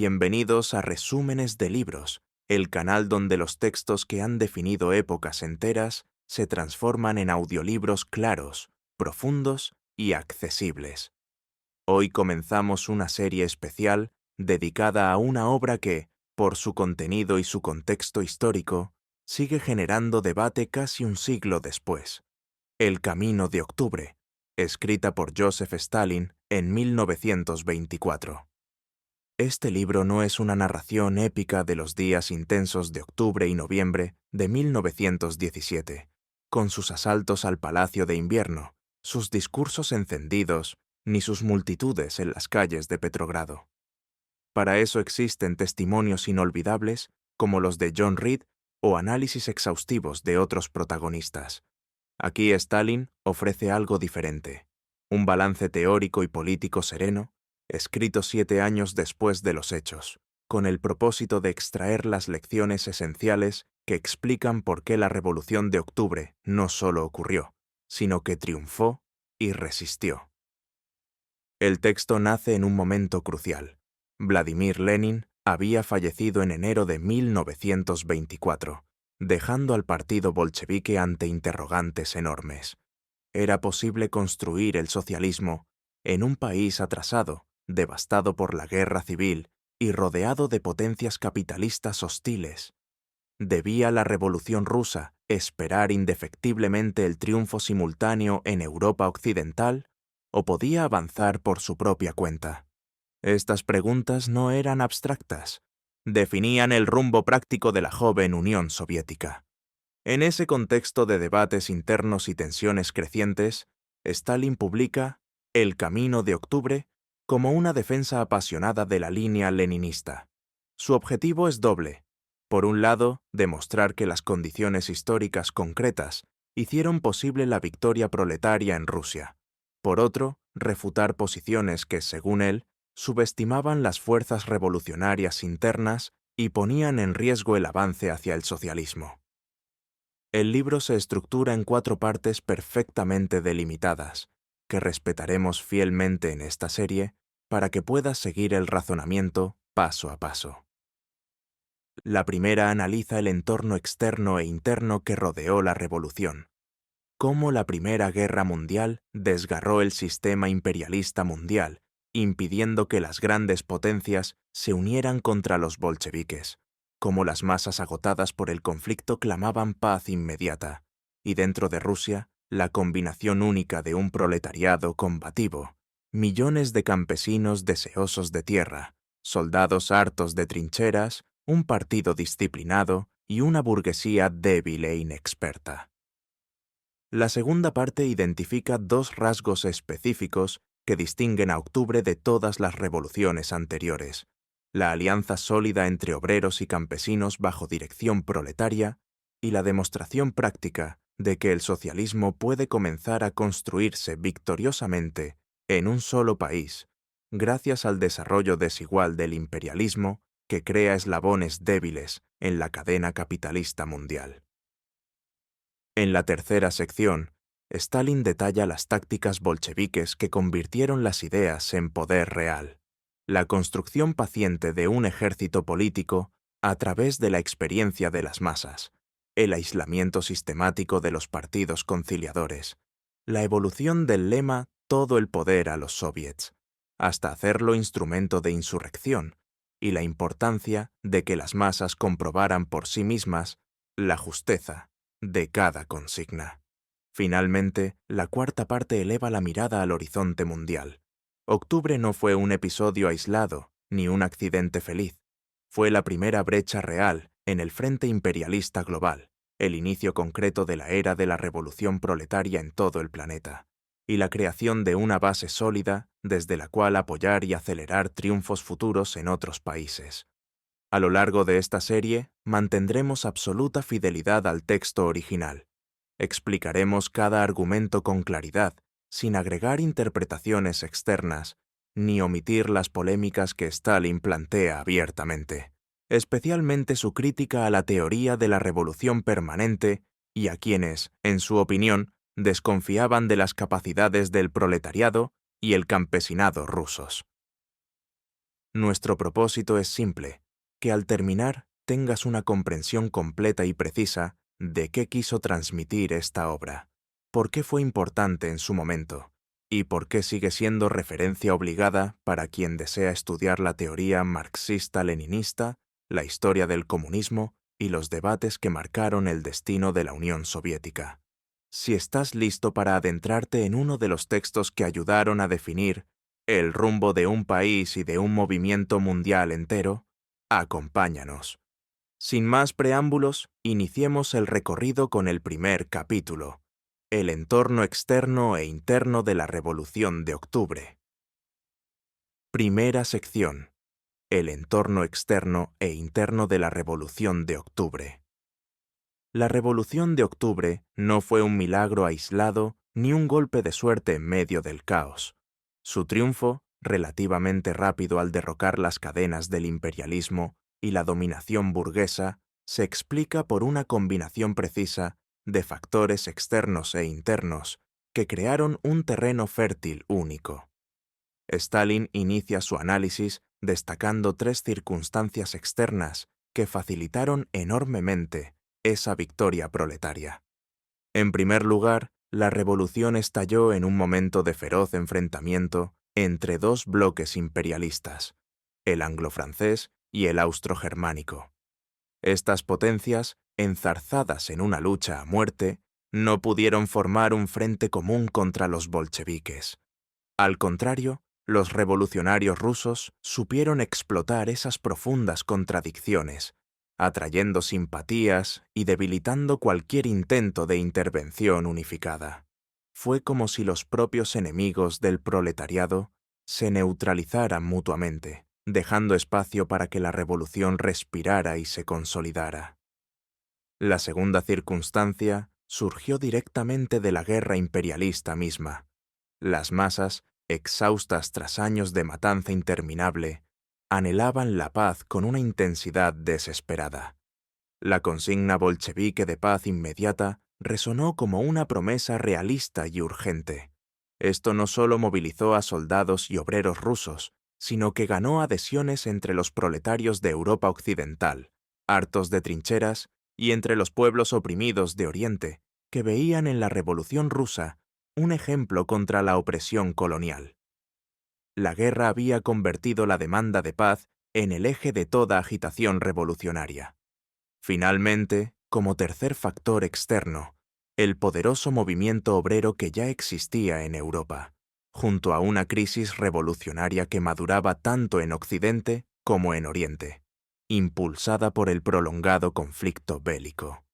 Bienvenidos a Resúmenes de Libros, el canal donde los textos que han definido épocas enteras se transforman en audiolibros claros, profundos y accesibles. Hoy comenzamos una serie especial dedicada a una obra que, por su contenido y su contexto histórico, sigue generando debate casi un siglo después. El Camino de Octubre, escrita por Joseph Stalin en 1924. Este libro no es una narración épica de los días intensos de octubre y noviembre de 1917, con sus asaltos al Palacio de Invierno, sus discursos encendidos, ni sus multitudes en las calles de Petrogrado. Para eso existen testimonios inolvidables como los de John Reed o análisis exhaustivos de otros protagonistas. Aquí Stalin ofrece algo diferente, un balance teórico y político sereno, escrito 7 años después de los hechos, con el propósito de extraer las lecciones esenciales que explican por qué la Revolución de Octubre no solo ocurrió, sino que triunfó y resistió. El texto nace en un momento crucial. Vladimir Lenin había fallecido en enero de 1924, dejando al partido bolchevique ante interrogantes enormes. ¿Era posible construir el socialismo en un país atrasado, devastado por la guerra civil y rodeado de potencias capitalistas hostiles? ¿Debía la Revolución rusa esperar indefectiblemente el triunfo simultáneo en Europa occidental o podía avanzar por su propia cuenta? Estas preguntas no eran abstractas, definían el rumbo práctico de la joven Unión Soviética. En ese contexto de debates internos y tensiones crecientes, Stalin publica El Camino de Octubre como una defensa apasionada de la línea leninista. Su objetivo es doble. Por un lado, demostrar que las condiciones históricas concretas hicieron posible la victoria proletaria en Rusia. Por otro, refutar posiciones que, según él, subestimaban las fuerzas revolucionarias internas y ponían en riesgo el avance hacia el socialismo. El libro se estructura en 4 partes perfectamente delimitadas, que respetaremos fielmente en esta serie para que puedas seguir el razonamiento paso a paso. La primera analiza el entorno externo e interno que rodeó la revolución. Cómo la Primera Guerra Mundial desgarró el sistema imperialista mundial, impidiendo que las grandes potencias se unieran contra los bolcheviques. Cómo las masas agotadas por el conflicto clamaban paz inmediata, y dentro de Rusia, la combinación única de un proletariado combativo, millones de campesinos deseosos de tierra, soldados hartos de trincheras, un partido disciplinado y una burguesía débil e inexperta. La segunda parte identifica 2 rasgos específicos que distinguen a Octubre de todas las revoluciones anteriores: la alianza sólida entre obreros y campesinos bajo dirección proletaria y la demostración práctica de que el socialismo puede comenzar a construirse victoriosamente en un solo país, gracias al desarrollo desigual del imperialismo que crea eslabones débiles en la cadena capitalista mundial. En la tercera sección, Stalin detalla las tácticas bolcheviques que convirtieron las ideas en poder real, la construcción paciente de un ejército político a través de la experiencia de las masas, el aislamiento sistemático de los partidos conciliadores, la evolución del lema «todo el poder a los soviets», hasta hacerlo instrumento de insurrección, y la importancia de que las masas comprobaran por sí mismas la justeza de cada consigna. Finalmente, la cuarta parte eleva la mirada al horizonte mundial. Octubre no fue un episodio aislado, ni un accidente feliz. Fue la primera brecha real en el frente imperialista global, el inicio concreto de la era de la revolución proletaria en todo el planeta, y la creación de una base sólida desde la cual apoyar y acelerar triunfos futuros en otros países. A lo largo de esta serie, mantendremos absoluta fidelidad al texto original. Explicaremos cada argumento con claridad, sin agregar interpretaciones externas, ni omitir las polémicas que Stalin plantea abiertamente, especialmente su crítica a la teoría de la revolución permanente y a quienes, en su opinión, desconfiaban de las capacidades del proletariado y el campesinado rusos. Nuestro propósito es simple, que al terminar tengas una comprensión completa y precisa de qué quiso transmitir esta obra, por qué fue importante en su momento, y por qué sigue siendo referencia obligada para quien desea estudiar la teoría marxista-leninista, la historia del comunismo y los debates que marcaron el destino de la Unión Soviética. Si estás listo para adentrarte en uno de los textos que ayudaron a definir el rumbo de un país y de un movimiento mundial entero, acompáñanos. Sin más preámbulos, iniciemos el recorrido con el primer capítulo, el entorno externo e interno de la Revolución de Octubre. Primera sección, el entorno externo e interno de la Revolución de Octubre. La Revolución de Octubre no fue un milagro aislado ni un golpe de suerte en medio del caos. Su triunfo, relativamente rápido al derrocar las cadenas del imperialismo y la dominación burguesa, se explica por una combinación precisa de factores externos e internos que crearon un terreno fértil único. Stalin inicia su análisis destacando tres circunstancias externas que facilitaron enormemente esa victoria proletaria. En primer lugar, la revolución estalló en un momento de feroz enfrentamiento entre dos bloques imperialistas, el anglo-francés y el austro-germánico. Estas potencias, enzarzadas en una lucha a muerte, no pudieron formar un frente común contra los bolcheviques. Al contrario, los revolucionarios rusos supieron explotar esas profundas contradicciones, atrayendo simpatías y debilitando cualquier intento de intervención unificada. Fue como si los propios enemigos del proletariado se neutralizaran mutuamente, dejando espacio para que la revolución respirara y se consolidara. La segunda circunstancia surgió directamente de la guerra imperialista misma. Las masas, exhaustas tras años de matanza interminable, anhelaban la paz con una intensidad desesperada. La consigna bolchevique de paz inmediata resonó como una promesa realista y urgente. Esto no solo movilizó a soldados y obreros rusos, sino que ganó adhesiones entre los proletarios de Europa Occidental, hartos de trincheras, y entre los pueblos oprimidos de Oriente, que veían en la Revolución rusa un ejemplo contra la opresión colonial. La guerra había convertido la demanda de paz en el eje de toda agitación revolucionaria. Finalmente, como tercer factor externo, el poderoso movimiento obrero que ya existía en Europa, junto a una crisis revolucionaria que maduraba tanto en Occidente como en Oriente, impulsada por el prolongado conflicto bélico.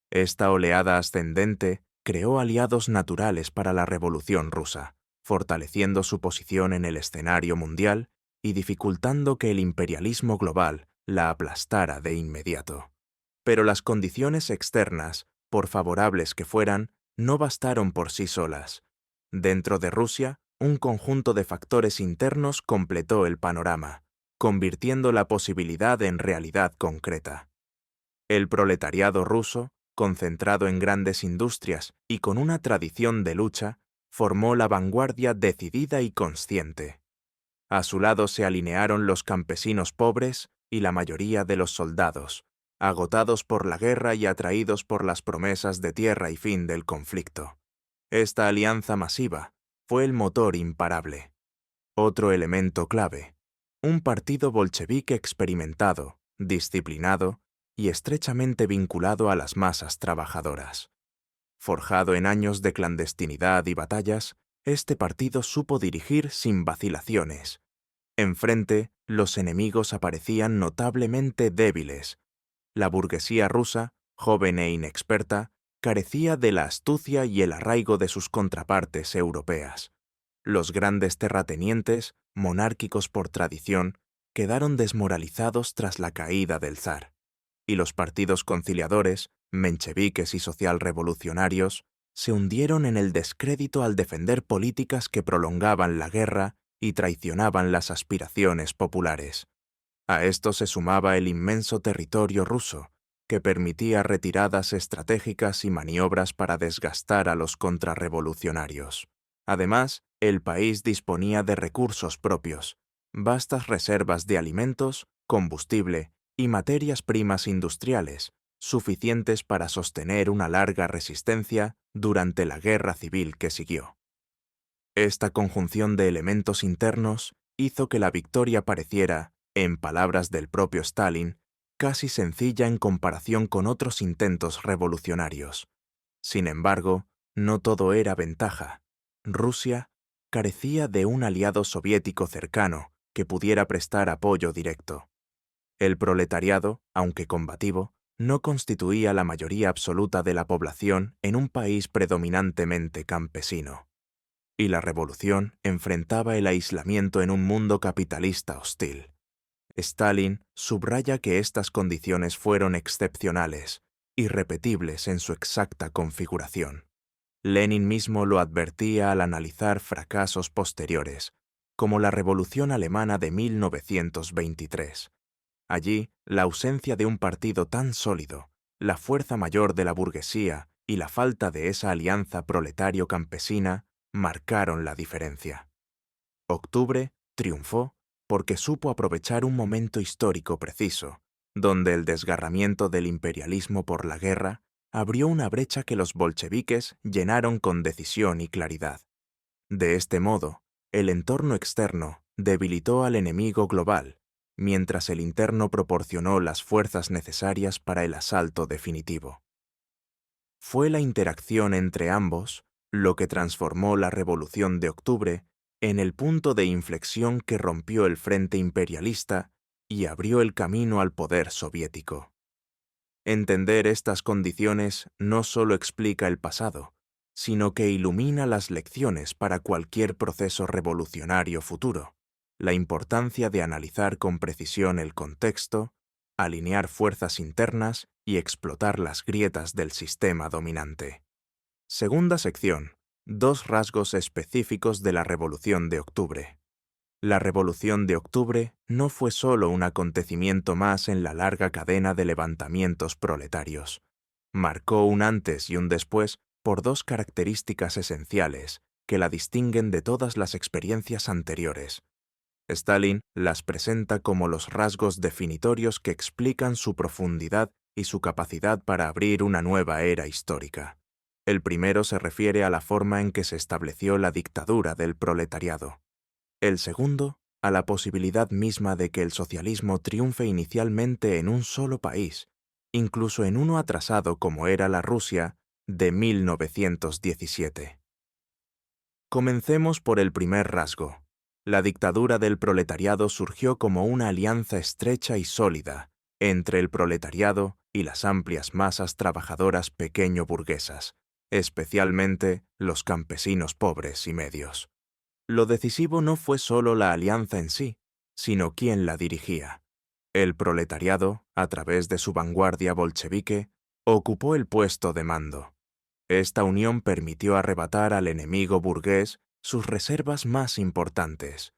Esta oleada ascendente creó aliados naturales para la Revolución rusa, fortaleciendo su posición en el escenario mundial y dificultando que el imperialismo global la aplastara de inmediato. Pero las condiciones externas, por favorables que fueran, no bastaron por sí solas. Dentro de Rusia, un conjunto de factores internos completó el panorama, convirtiendo la posibilidad en realidad concreta. El proletariado ruso, concentrado en grandes industrias y con una tradición de lucha, formó la vanguardia decidida y consciente. A su lado se alinearon los campesinos pobres y la mayoría de los soldados, agotados por la guerra y atraídos por las promesas de tierra y fin del conflicto. Esta alianza masiva fue el motor imparable. Otro elemento clave, un partido bolchevique experimentado, disciplinado y estrechamente vinculado a las masas trabajadoras. Forjado en años de clandestinidad y batallas, este partido supo dirigir sin vacilaciones. Enfrente, los enemigos aparecían notablemente débiles. La burguesía rusa, joven e inexperta, carecía de la astucia y el arraigo de sus contrapartes europeas. Los grandes terratenientes, monárquicos por tradición, quedaron desmoralizados tras la caída del zar. Y los partidos conciliadores, mencheviques y socialrevolucionarios, se hundieron en el descrédito al defender políticas que prolongaban la guerra y traicionaban las aspiraciones populares. A esto se sumaba el inmenso territorio ruso, que permitía retiradas estratégicas y maniobras para desgastar a los contrarrevolucionarios. Además, el país disponía de recursos propios, vastas reservas de alimentos, combustible y materias primas industriales, suficientes para sostener una larga resistencia durante la guerra civil que siguió. Esta conjunción de elementos internos hizo que la victoria pareciera, en palabras del propio Stalin, casi sencilla en comparación con otros intentos revolucionarios. Sin embargo, no todo era ventaja. Rusia carecía de un aliado soviético cercano que pudiera prestar apoyo directo. El proletariado, aunque combativo, no constituía la mayoría absoluta de la población en un país predominantemente campesino. Y la revolución enfrentaba el aislamiento en un mundo capitalista hostil. Stalin subraya que estas condiciones fueron excepcionales, irrepetibles en su exacta configuración. Lenin mismo lo advertía al analizar fracasos posteriores, como la Revolución Alemana de 1923. Allí, la ausencia de un partido tan sólido, la fuerza mayor de la burguesía y la falta de esa alianza proletario-campesina marcaron la diferencia. Octubre triunfó porque supo aprovechar un momento histórico preciso, donde el desgarramiento del imperialismo por la guerra abrió una brecha que los bolcheviques llenaron con decisión y claridad. De este modo, el entorno externo debilitó al enemigo global, mientras el interno proporcionó las fuerzas necesarias para el asalto definitivo. Fue la interacción entre ambos lo que transformó la Revolución de Octubre en el punto de inflexión que rompió el frente imperialista y abrió el camino al poder soviético. Entender estas condiciones no solo explica el pasado, sino que ilumina las lecciones para cualquier proceso revolucionario futuro. La importancia de analizar con precisión el contexto, alinear fuerzas internas y explotar las grietas del sistema dominante. Segunda sección. Dos rasgos específicos de la Revolución de Octubre. La Revolución de Octubre no fue solo un acontecimiento más en la larga cadena de levantamientos proletarios. Marcó un antes y un después por dos características esenciales que la distinguen de todas las experiencias anteriores. Stalin las presenta como los rasgos definitorios que explican su profundidad y su capacidad para abrir una nueva era histórica. El primero se refiere a la forma en que se estableció la dictadura del proletariado. El segundo, a la posibilidad misma de que el socialismo triunfe inicialmente en un solo país, incluso en uno atrasado como era la Rusia de 1917. Comencemos por el primer rasgo. La dictadura del proletariado surgió como una alianza estrecha y sólida entre el proletariado y las amplias masas trabajadoras pequeño-burguesas, especialmente los campesinos pobres y medios. Lo decisivo no fue solo la alianza en sí, sino quién la dirigía. El proletariado, a través de su vanguardia bolchevique, ocupó el puesto de mando. Esta unión permitió arrebatar al enemigo burgués sus reservas más importantes,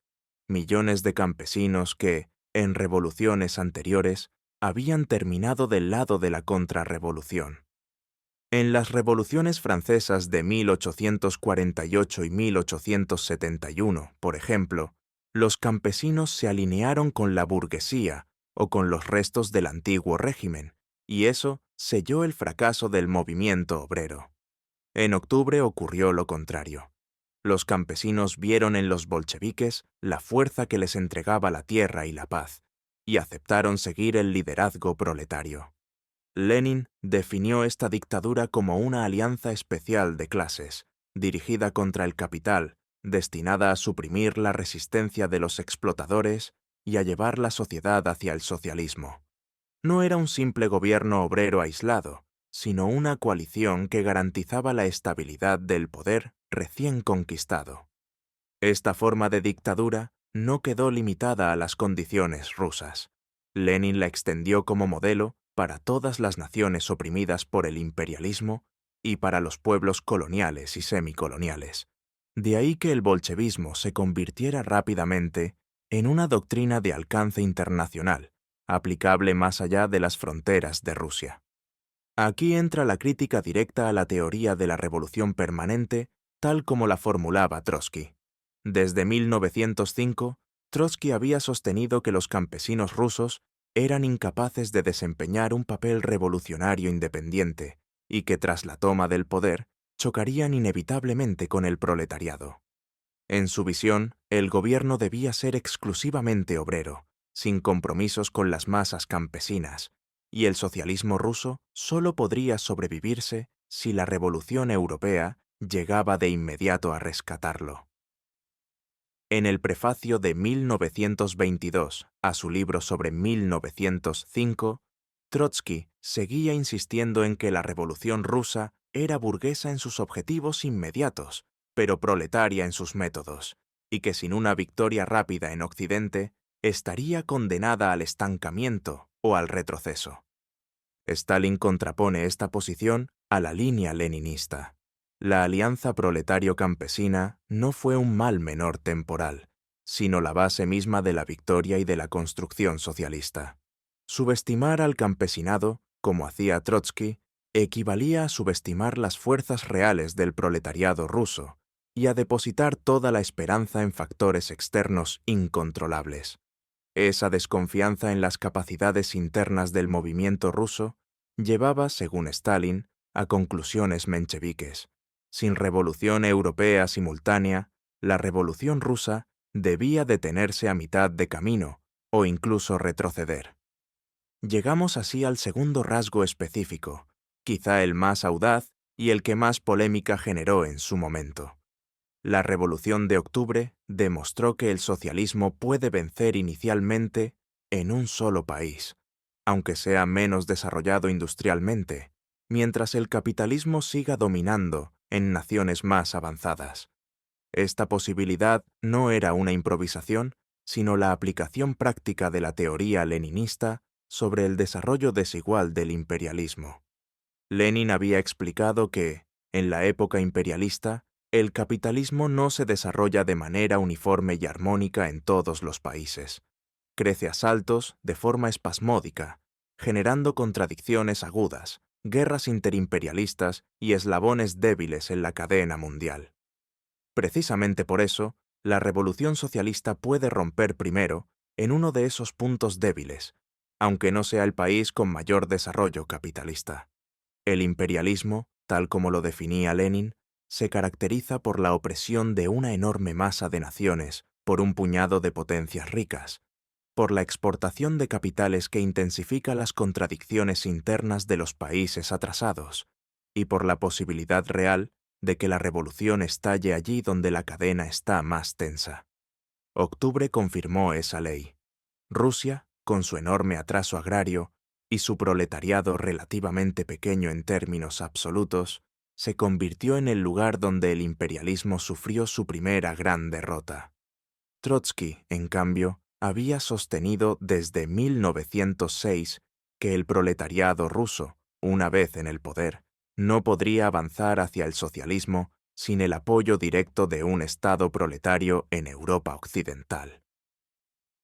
millones de campesinos que, en revoluciones anteriores, habían terminado del lado de la contrarrevolución. En las revoluciones francesas de 1848 y 1871, por ejemplo, los campesinos se alinearon con la burguesía o con los restos del antiguo régimen, y eso selló el fracaso del movimiento obrero. En octubre ocurrió lo contrario. Los campesinos vieron en los bolcheviques la fuerza que les entregaba la tierra y la paz, y aceptaron seguir el liderazgo proletario. Lenin definió esta dictadura como una alianza especial de clases, dirigida contra el capital, destinada a suprimir la resistencia de los explotadores y a llevar la sociedad hacia el socialismo. No era un simple gobierno obrero aislado, sino una coalición que garantizaba la estabilidad del poder recién conquistado. Esta forma de dictadura no quedó limitada a las condiciones rusas. Lenin la extendió como modelo para todas las naciones oprimidas por el imperialismo y para los pueblos coloniales y semicoloniales. De ahí que el bolchevismo se convirtiera rápidamente en una doctrina de alcance internacional, aplicable más allá de las fronteras de Rusia. Aquí entra la crítica directa a la teoría de la revolución permanente tal como la formulaba Trotsky. Desde 1905, Trotsky había sostenido que los campesinos rusos eran incapaces de desempeñar un papel revolucionario independiente y que tras la toma del poder chocarían inevitablemente con el proletariado. En su visión, el gobierno debía ser exclusivamente obrero, sin compromisos con las masas campesinas, y el socialismo ruso solo podría sobrevivirse si la revolución europea llegaba de inmediato a rescatarlo. En el prefacio de 1922 a su libro sobre 1905, Trotsky seguía insistiendo en que la revolución rusa era burguesa en sus objetivos inmediatos, pero proletaria en sus métodos, y que sin una victoria rápida en Occidente, estaría condenada al estancamiento o al retroceso. Stalin contrapone esta posición a la línea leninista. La alianza proletario-campesina no fue un mal menor temporal, sino la base misma de la victoria y de la construcción socialista. Subestimar al campesinado, como hacía Trotsky, equivalía a subestimar las fuerzas reales del proletariado ruso y a depositar toda la esperanza en factores externos incontrolables. Esa desconfianza en las capacidades internas del movimiento ruso llevaba, según Stalin, a conclusiones mencheviques. Sin revolución europea simultánea, la revolución rusa debía detenerse a mitad de camino o incluso retroceder. Llegamos así al segundo rasgo específico, quizá el más audaz y el que más polémica generó en su momento. La Revolución de Octubre demostró que el socialismo puede vencer inicialmente en un solo país, aunque sea menos desarrollado industrialmente, mientras el capitalismo siga dominando en naciones más avanzadas. Esta posibilidad no era una improvisación, sino la aplicación práctica de la teoría leninista sobre el desarrollo desigual del imperialismo. Lenin había explicado que, en la época imperialista, el capitalismo no se desarrolla de manera uniforme y armónica en todos los países. Crece a saltos, de forma espasmódica, generando contradicciones agudas, guerras interimperialistas y eslabones débiles en la cadena mundial. Precisamente por eso, la revolución socialista puede romper primero en uno de esos puntos débiles, aunque no sea el país con mayor desarrollo capitalista. El imperialismo, tal como lo definía Lenin, se caracteriza por la opresión de una enorme masa de naciones por un puñado de potencias ricas, por la exportación de capitales que intensifica las contradicciones internas de los países atrasados, y por la posibilidad real de que la revolución estalle allí donde la cadena está más tensa. Octubre confirmó esa ley. Rusia, con su enorme atraso agrario y su proletariado relativamente pequeño en términos absolutos, se convirtió en el lugar donde el imperialismo sufrió su primera gran derrota. Trotsky, en cambio, había sostenido desde 1906 que el proletariado ruso, una vez en el poder, no podría avanzar hacia el socialismo sin el apoyo directo de un Estado proletario en Europa occidental.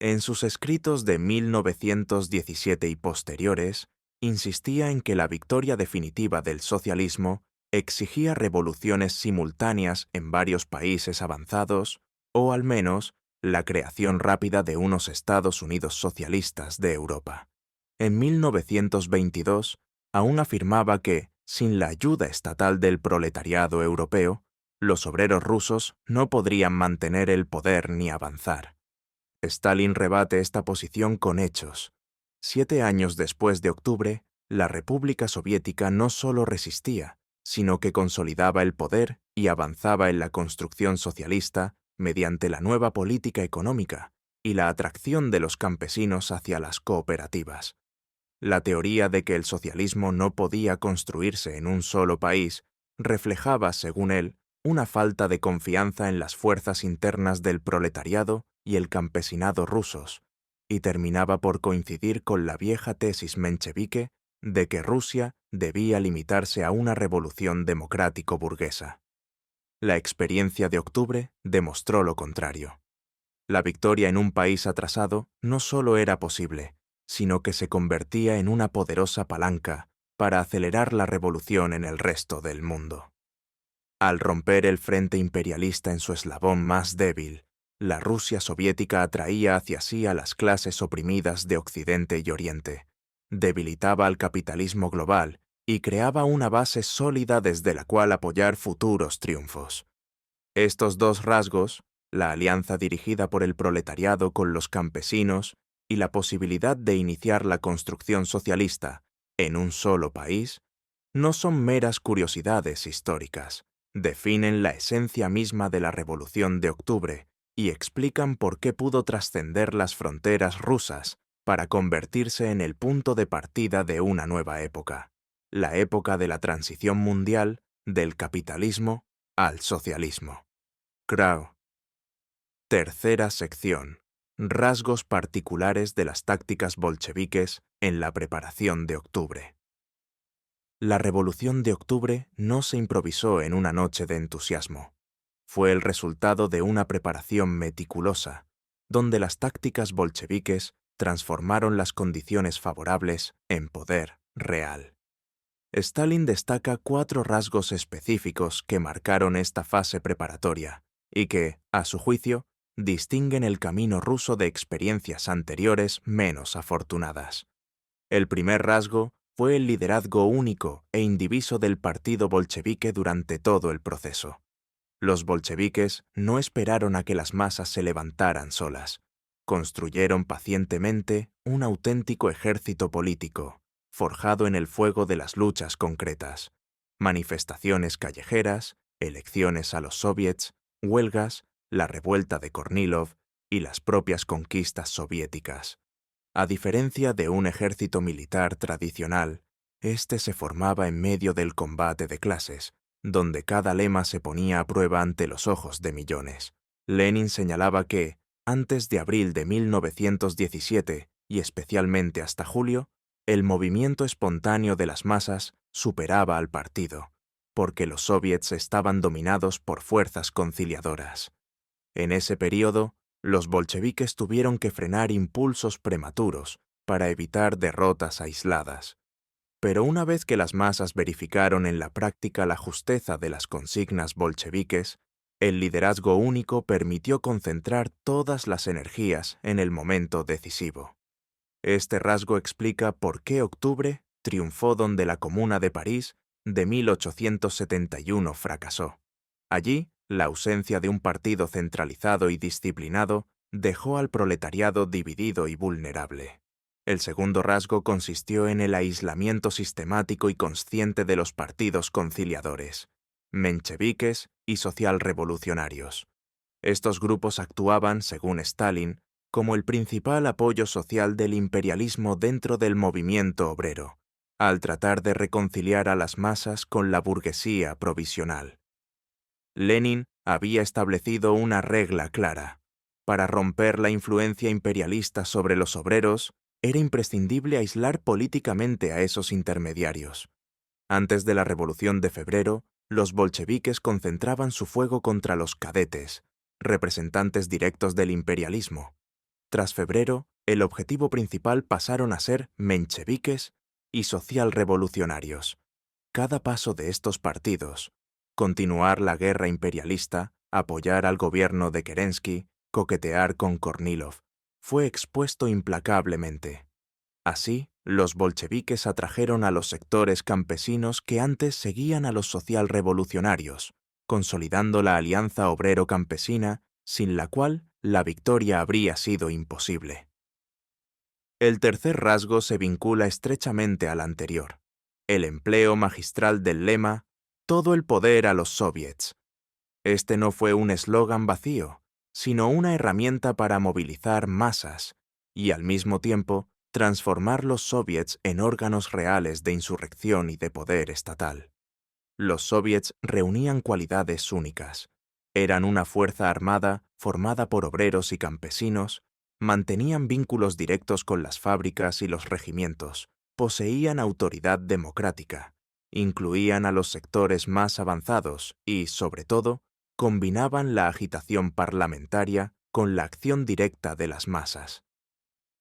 En sus escritos de 1917 y posteriores, insistía en que la victoria definitiva del socialismo exigía revoluciones simultáneas en varios países avanzados, o al menos la creación rápida de unos Estados Unidos socialistas de Europa. En 1922, aún afirmaba que, sin la ayuda estatal del proletariado europeo, los obreros rusos no podrían mantener el poder ni avanzar. Stalin rebate esta posición con hechos. 7 años después de Octubre, la República Soviética no solo resistía, sino que consolidaba el poder y avanzaba en la construcción socialista mediante la nueva política económica y la atracción de los campesinos hacia las cooperativas. La teoría de que el socialismo no podía construirse en un solo país reflejaba, según él, una falta de confianza en las fuerzas internas del proletariado y el campesinado rusos, y terminaba por coincidir con la vieja tesis menchevique de que Rusia debía limitarse a una revolución democrático-burguesa. La experiencia de Octubre demostró lo contrario. La victoria en un país atrasado no solo era posible, sino que se convertía en una poderosa palanca para acelerar la revolución en el resto del mundo. Al romper el frente imperialista en su eslabón más débil, la Rusia soviética atraía hacia sí a las clases oprimidas de Occidente y Oriente, debilitaba al capitalismo global y creaba una base sólida desde la cual apoyar futuros triunfos. Estos dos rasgos, la alianza dirigida por el proletariado con los campesinos y la posibilidad de iniciar la construcción socialista en un solo país, no son meras curiosidades históricas, definen la esencia misma de la Revolución de Octubre y explican por qué pudo trascender las fronteras rusas para convertirse en el punto de partida de una nueva época, la época de la transición mundial del capitalismo al socialismo. Krauss. Tercera sección. Rasgos particulares de las tácticas bolcheviques en la preparación de octubre. La Revolución de Octubre no se improvisó en una noche de entusiasmo. Fue el resultado de una preparación meticulosa, donde las tácticas bolcheviques transformaron las condiciones favorables en poder real. Stalin destaca 4 rasgos específicos que marcaron esta fase preparatoria y que, a su juicio, distinguen el camino ruso de experiencias anteriores menos afortunadas. El primer rasgo fue el liderazgo único e indiviso del partido bolchevique durante todo el proceso. Los bolcheviques no esperaron a que las masas se levantaran solas. Construyeron pacientemente un auténtico ejército político, forjado en el fuego de las luchas concretas, manifestaciones callejeras, elecciones a los soviets, huelgas, la revuelta de Kornilov y las propias conquistas soviéticas. A diferencia de un ejército militar tradicional, este se formaba en medio del combate de clases, donde cada lema se ponía a prueba ante los ojos de millones. Lenin señalaba que, antes de abril de 1917, y especialmente hasta julio, el movimiento espontáneo de las masas superaba al partido, porque los soviets estaban dominados por fuerzas conciliadoras. En ese período, los bolcheviques tuvieron que frenar impulsos prematuros para evitar derrotas aisladas. Pero una vez que las masas verificaron en la práctica la justeza de las consignas bolcheviques, el liderazgo único permitió concentrar todas las energías en el momento decisivo. Este rasgo explica por qué octubre triunfó donde la Comuna de París de 1871 fracasó. Allí, la ausencia de un partido centralizado y disciplinado dejó al proletariado dividido y vulnerable. El segundo rasgo consistió en el aislamiento sistemático y consciente de los partidos conciliadores, mencheviques y socialrevolucionarios. Estos grupos actuaban, según Stalin, como el principal apoyo social del imperialismo dentro del movimiento obrero, al tratar de reconciliar a las masas con la burguesía provisional. Lenin había establecido una regla clara. Para romper la influencia imperialista sobre los obreros, era imprescindible aislar políticamente a esos intermediarios. Antes de la Revolución de Febrero, los bolcheviques concentraban su fuego contra los cadetes, representantes directos del imperialismo. Tras febrero, el objetivo principal pasaron a ser mencheviques y socialrevolucionarios. Cada paso de estos partidos, continuar la guerra imperialista, apoyar al gobierno de Kerensky, coquetear con Kornilov, fue expuesto implacablemente. Así, los bolcheviques atrajeron a los sectores campesinos que antes seguían a los socialrevolucionarios, consolidando la alianza obrero-campesina, sin la cual la victoria habría sido imposible. El tercer rasgo se vincula estrechamente al anterior, el empleo magistral del lema «Todo el poder a los soviets». Este no fue un eslogan vacío, sino una herramienta para movilizar masas y, al mismo tiempo, transformar los soviets en órganos reales de insurrección y de poder estatal. Los soviets reunían cualidades únicas. Eran una fuerza armada formada por obreros y campesinos, mantenían vínculos directos con las fábricas y los regimientos, poseían autoridad democrática, incluían a los sectores más avanzados y, sobre todo, combinaban la agitación parlamentaria con la acción directa de las masas.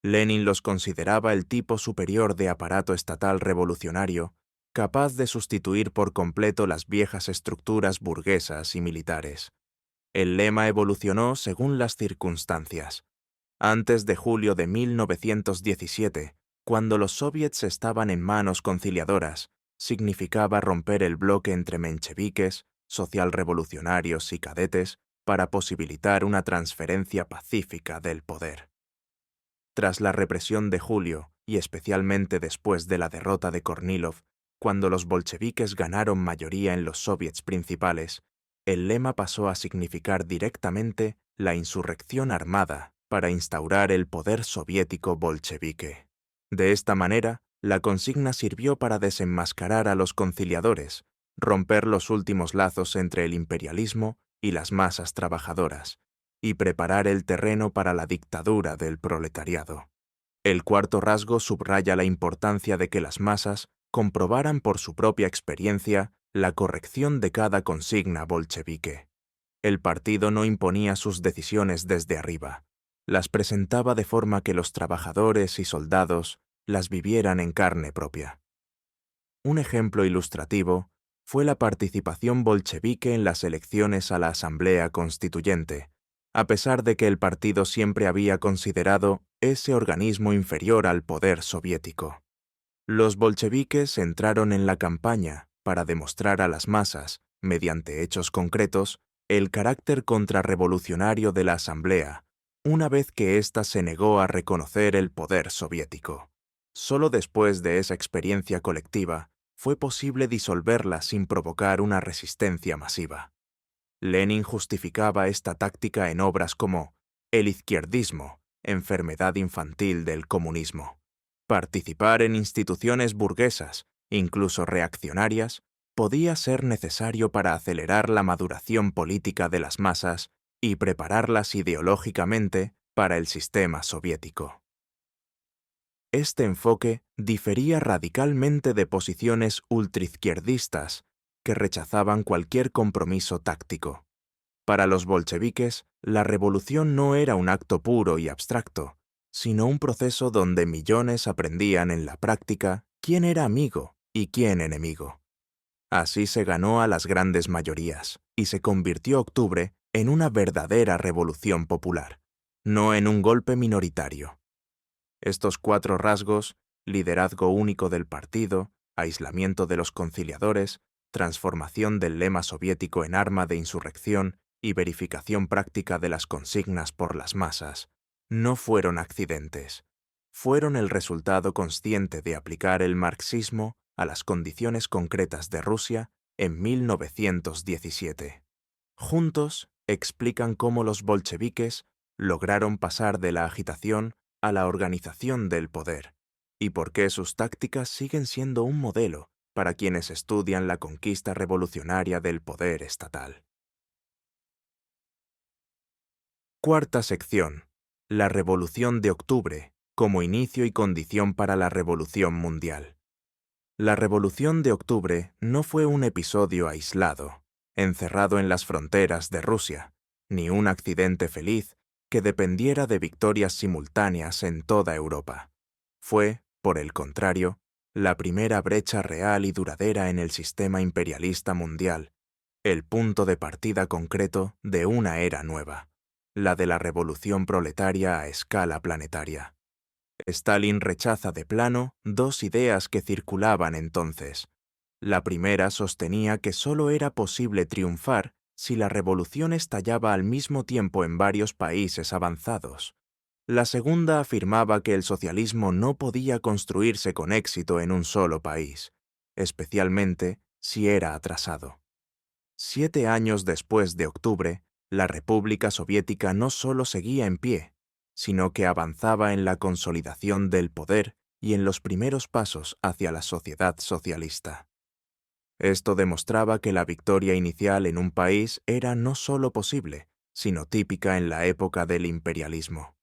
Lenin los consideraba el tipo superior de aparato estatal revolucionario, capaz de sustituir por completo las viejas estructuras burguesas y militares. El lema evolucionó según las circunstancias. Antes de julio de 1917, cuando los soviets estaban en manos conciliadoras, significaba romper el bloque entre mencheviques, socialrevolucionarios y cadetes para posibilitar una transferencia pacífica del poder. Tras la represión de julio, y especialmente después de la derrota de Kornilov, cuando los bolcheviques ganaron mayoría en los soviets principales, el lema pasó a significar directamente la insurrección armada para instaurar el poder soviético bolchevique. De esta manera, la consigna sirvió para desenmascarar a los conciliadores, romper los últimos lazos entre el imperialismo y las masas trabajadoras, y preparar el terreno para la dictadura del proletariado. El cuarto rasgo subraya la importancia de que las masas comprobaran por su propia experiencia la corrección de cada consigna bolchevique. El partido no imponía sus decisiones desde arriba, las presentaba de forma que los trabajadores y soldados las vivieran en carne propia. Un ejemplo ilustrativo fue la participación bolchevique en las elecciones a la Asamblea Constituyente, a pesar de que el partido siempre había considerado ese organismo inferior al poder soviético. Los bolcheviques entraron en la campaña para demostrar a las masas, mediante hechos concretos, el carácter contrarrevolucionario de la Asamblea, una vez que ésta se negó a reconocer el poder soviético. Solo después de esa experiencia colectiva fue posible disolverla sin provocar una resistencia masiva. Lenin justificaba esta táctica en obras como El izquierdismo, enfermedad infantil del comunismo. Participar en instituciones burguesas, incluso reaccionarias, podía ser necesario para acelerar la maduración política de las masas y prepararlas ideológicamente para el sistema soviético. Este enfoque difería radicalmente de posiciones ultraizquierdistas que rechazaban cualquier compromiso táctico. Para los bolcheviques, la revolución no era un acto puro y abstracto, sino un proceso donde millones aprendían en la práctica quién era amigo y quién enemigo. Así se ganó a las grandes mayorías y se convirtió Octubre en una verdadera revolución popular, no en un golpe minoritario. Estos cuatro rasgos, liderazgo único del partido, aislamiento de los conciliadores, transformación del lema soviético en arma de insurrección y verificación práctica de las consignas por las masas, no fueron accidentes. Fueron el resultado consciente de aplicar el marxismo a las condiciones concretas de Rusia en 1917. Juntos explican cómo los bolcheviques lograron pasar de la agitación a la organización del poder, y por qué sus tácticas siguen siendo un modelo para quienes estudian la conquista revolucionaria del poder estatal. Cuarta sección. La Revolución de Octubre, como inicio y condición para la Revolución Mundial. La Revolución de Octubre no fue un episodio aislado, encerrado en las fronteras de Rusia, ni un accidente feliz que dependiera de victorias simultáneas en toda Europa. Fue, por el contrario, la primera brecha real y duradera en el sistema imperialista mundial, el punto de partida concreto de una era nueva, la de la revolución proletaria a escala planetaria. Stalin rechaza de plano dos ideas que circulaban entonces. La primera sostenía que solo era posible triunfar si la revolución estallaba al mismo tiempo en varios países avanzados. La segunda afirmaba que el socialismo no podía construirse con éxito en un solo país, especialmente si era atrasado. 7 años después de Octubre, la República Soviética no solo seguía en pie, sino que avanzaba en la consolidación del poder y en los primeros pasos hacia la sociedad socialista. Esto demostraba que la victoria inicial en un país era no solo posible, sino típica en la época del imperialismo.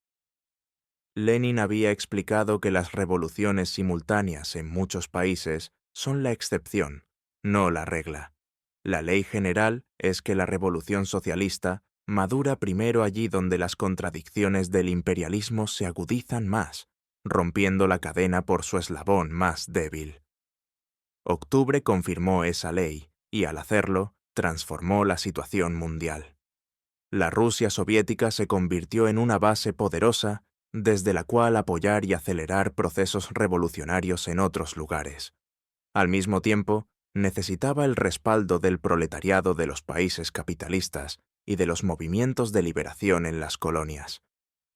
Lenin había explicado que las revoluciones simultáneas en muchos países son la excepción, no la regla. La ley general es que la revolución socialista madura primero allí donde las contradicciones del imperialismo se agudizan más, rompiendo la cadena por su eslabón más débil. Octubre confirmó esa ley y, al hacerlo, transformó la situación mundial. La Rusia soviética se convirtió en una base poderosa desde la cual apoyar y acelerar procesos revolucionarios en otros lugares. Al mismo tiempo, necesitaba el respaldo del proletariado de los países capitalistas y de los movimientos de liberación en las colonias.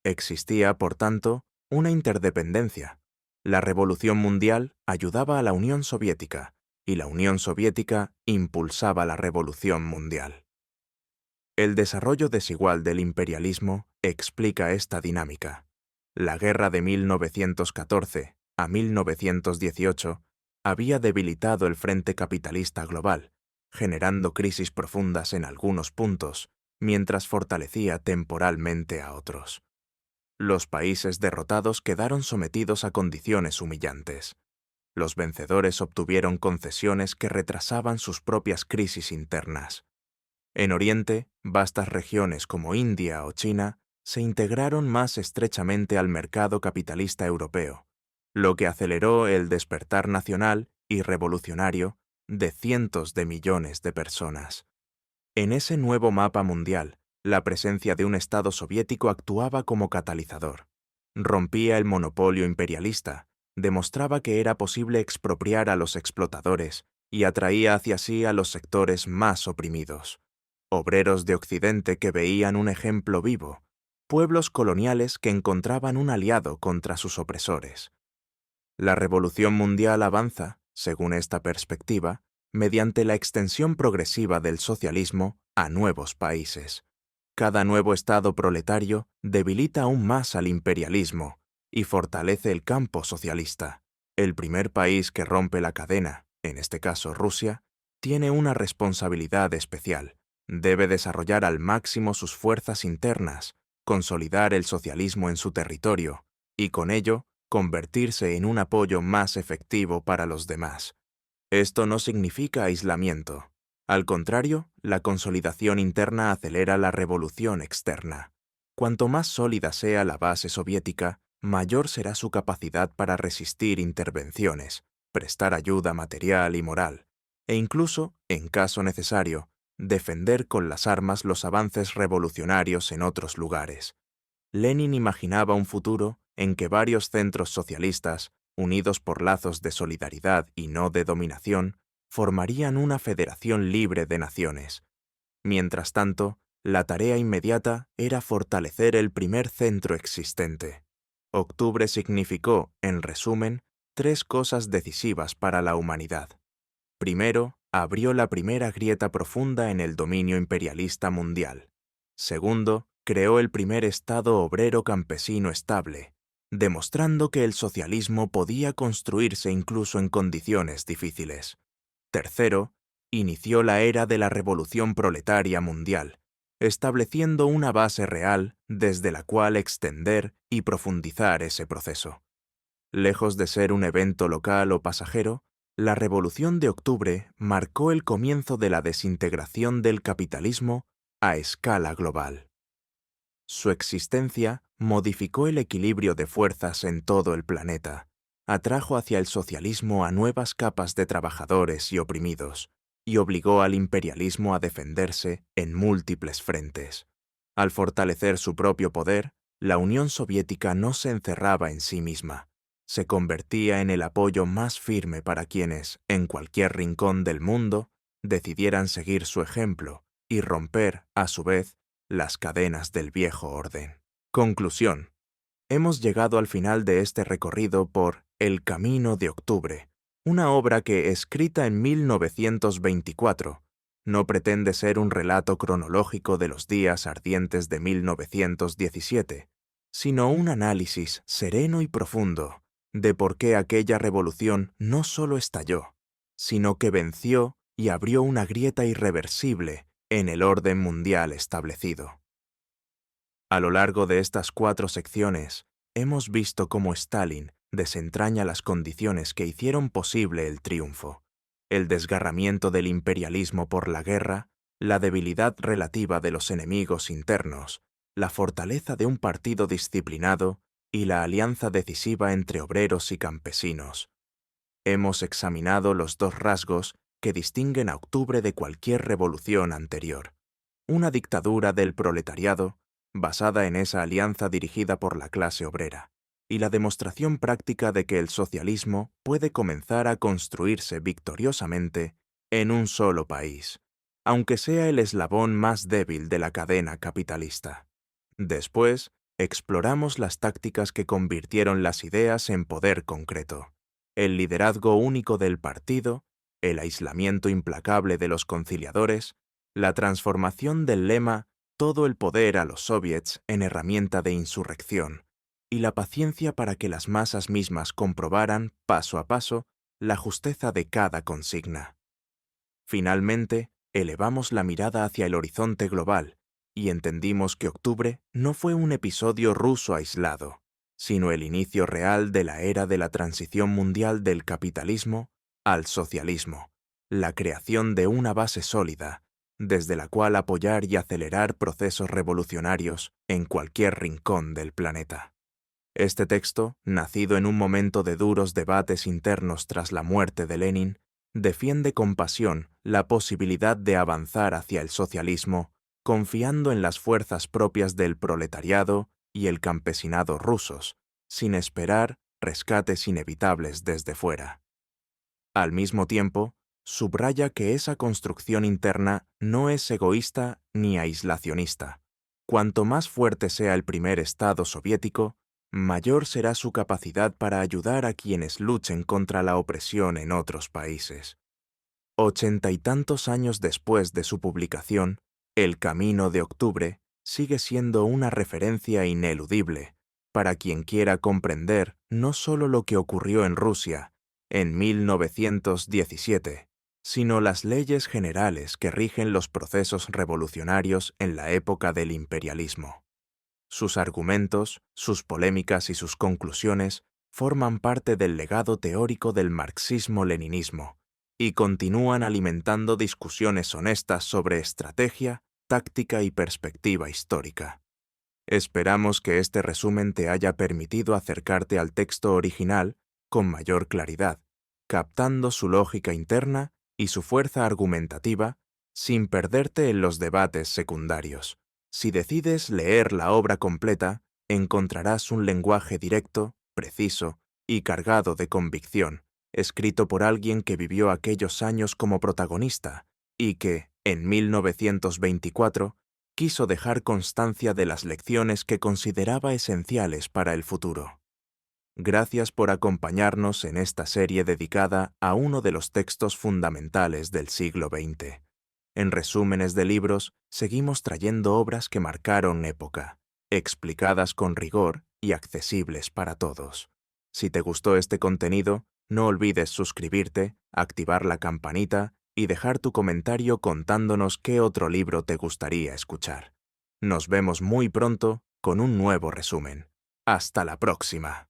Existía, por tanto, una interdependencia. La Revolución Mundial ayudaba a la Unión Soviética y la Unión Soviética impulsaba la Revolución Mundial. El desarrollo desigual del imperialismo explica esta dinámica. La guerra de 1914 a 1918 había debilitado el frente capitalista global, generando crisis profundas en algunos puntos, mientras fortalecía temporalmente a otros. Los países derrotados quedaron sometidos a condiciones humillantes. Los vencedores obtuvieron concesiones que retrasaban sus propias crisis internas. En Oriente, vastas regiones como India o China se integraron más estrechamente al mercado capitalista europeo, lo que aceleró el despertar nacional y revolucionario de cientos de millones de personas. En ese nuevo mapa mundial, la presencia de un Estado soviético actuaba como catalizador. Rompía el monopolio imperialista, demostraba que era posible expropiar a los explotadores y atraía hacia sí a los sectores más oprimidos. Obreros de Occidente que veían un ejemplo vivo, pueblos coloniales que encontraban un aliado contra sus opresores. La revolución mundial avanza, según esta perspectiva, mediante la extensión progresiva del socialismo a nuevos países. Cada nuevo Estado proletario debilita aún más al imperialismo y fortalece el campo socialista. El primer país que rompe la cadena, en este caso Rusia, tiene una responsabilidad especial. Debe desarrollar al máximo sus fuerzas internas, consolidar el socialismo en su territorio y con ello convertirse en un apoyo más efectivo para los demás. Esto no significa aislamiento. Al contrario, la consolidación interna acelera la revolución externa. Cuanto más sólida sea la base soviética, mayor será su capacidad para resistir intervenciones, prestar ayuda material y moral, e incluso, en caso necesario, defender con las armas los avances revolucionarios en otros lugares. Lenin imaginaba un futuro en que varios centros socialistas, unidos por lazos de solidaridad y no de dominación, formarían una federación libre de naciones. Mientras tanto, la tarea inmediata era fortalecer el primer centro existente. Octubre significó, en resumen, 3 cosas decisivas para la humanidad. Primero, abrió la primera grieta profunda en el dominio imperialista mundial. Segundo, creó el primer Estado obrero campesino estable, demostrando que el socialismo podía construirse incluso en condiciones difíciles. Tercero, inició la era de la revolución proletaria mundial, estableciendo una base real desde la cual extender y profundizar ese proceso. Lejos de ser un evento local o pasajero, la Revolución de Octubre marcó el comienzo de la desintegración del capitalismo a escala global. Su existencia modificó el equilibrio de fuerzas en todo el planeta, atrajo hacia el socialismo a nuevas capas de trabajadores y oprimidos, y obligó al imperialismo a defenderse en múltiples frentes. Al fortalecer su propio poder, la Unión Soviética no se encerraba en sí misma. Se convertía en el apoyo más firme para quienes, en cualquier rincón del mundo, decidieran seguir su ejemplo y romper, a su vez, las cadenas del viejo orden. Conclusión. Hemos llegado al final de este recorrido por El Camino de Octubre, una obra que, escrita en 1924, no pretende ser un relato cronológico de los días ardientes de 1917, sino un análisis sereno y profundo de por qué aquella revolución no solo estalló, sino que venció y abrió una grieta irreversible en el orden mundial establecido. A lo largo de estas 4 secciones, hemos visto cómo Stalin desentraña las condiciones que hicieron posible el triunfo, el desgarramiento del imperialismo por la guerra, la debilidad relativa de los enemigos internos, la fortaleza de un partido disciplinado y la alianza decisiva entre obreros y campesinos. Hemos examinado los 2 rasgos que distinguen a Octubre de cualquier revolución anterior: una dictadura del proletariado basada en esa alianza dirigida por la clase obrera, y la demostración práctica de que el socialismo puede comenzar a construirse victoriosamente en un solo país, aunque sea el eslabón más débil de la cadena capitalista. Después, exploramos las tácticas que convirtieron las ideas en poder concreto, el liderazgo único del partido, el aislamiento implacable de los conciliadores, la transformación del lema «todo el poder a los soviets» en herramienta de insurrección, y la paciencia para que las masas mismas comprobaran, paso a paso, la justeza de cada consigna. Finalmente, elevamos la mirada hacia el horizonte global y entendimos que octubre no fue un episodio ruso aislado, sino el inicio real de la era de la transición mundial del capitalismo al socialismo, la creación de una base sólida, desde la cual apoyar y acelerar procesos revolucionarios en cualquier rincón del planeta. Este texto, nacido en un momento de duros debates internos tras la muerte de Lenin, defiende con pasión la posibilidad de avanzar hacia el socialismo, confiando en las fuerzas propias del proletariado y el campesinado rusos, sin esperar rescates inevitables desde fuera. Al mismo tiempo, subraya que esa construcción interna no es egoísta ni aislacionista. Cuanto más fuerte sea el primer Estado soviético, mayor será su capacidad para ayudar a quienes luchen contra la opresión en otros países. 80 y tantos años después de su publicación, El Camino de Octubre sigue siendo una referencia ineludible para quien quiera comprender no solo lo que ocurrió en Rusia en 1917, sino las leyes generales que rigen los procesos revolucionarios en la época del imperialismo. Sus argumentos, sus polémicas y sus conclusiones forman parte del legado teórico del marxismo-leninismo y continúan alimentando discusiones honestas sobre estrategia, táctica y perspectiva histórica. Esperamos que este resumen te haya permitido acercarte al texto original con mayor claridad, captando su lógica interna y su fuerza argumentativa sin perderte en los debates secundarios. Si decides leer la obra completa, encontrarás un lenguaje directo, preciso y cargado de convicción, escrito por alguien que vivió aquellos años como protagonista y que, en 1924, quiso dejar constancia de las lecciones que consideraba esenciales para el futuro. Gracias por acompañarnos en esta serie dedicada a uno de los textos fundamentales del siglo XX. En Resúmenes de Libros, seguimos trayendo obras que marcaron época, explicadas con rigor y accesibles para todos. Si te gustó este contenido, no olvides suscribirte, activar la campanita y dejar tu comentario contándonos qué otro libro te gustaría escuchar. Nos vemos muy pronto con un nuevo resumen. ¡Hasta la próxima!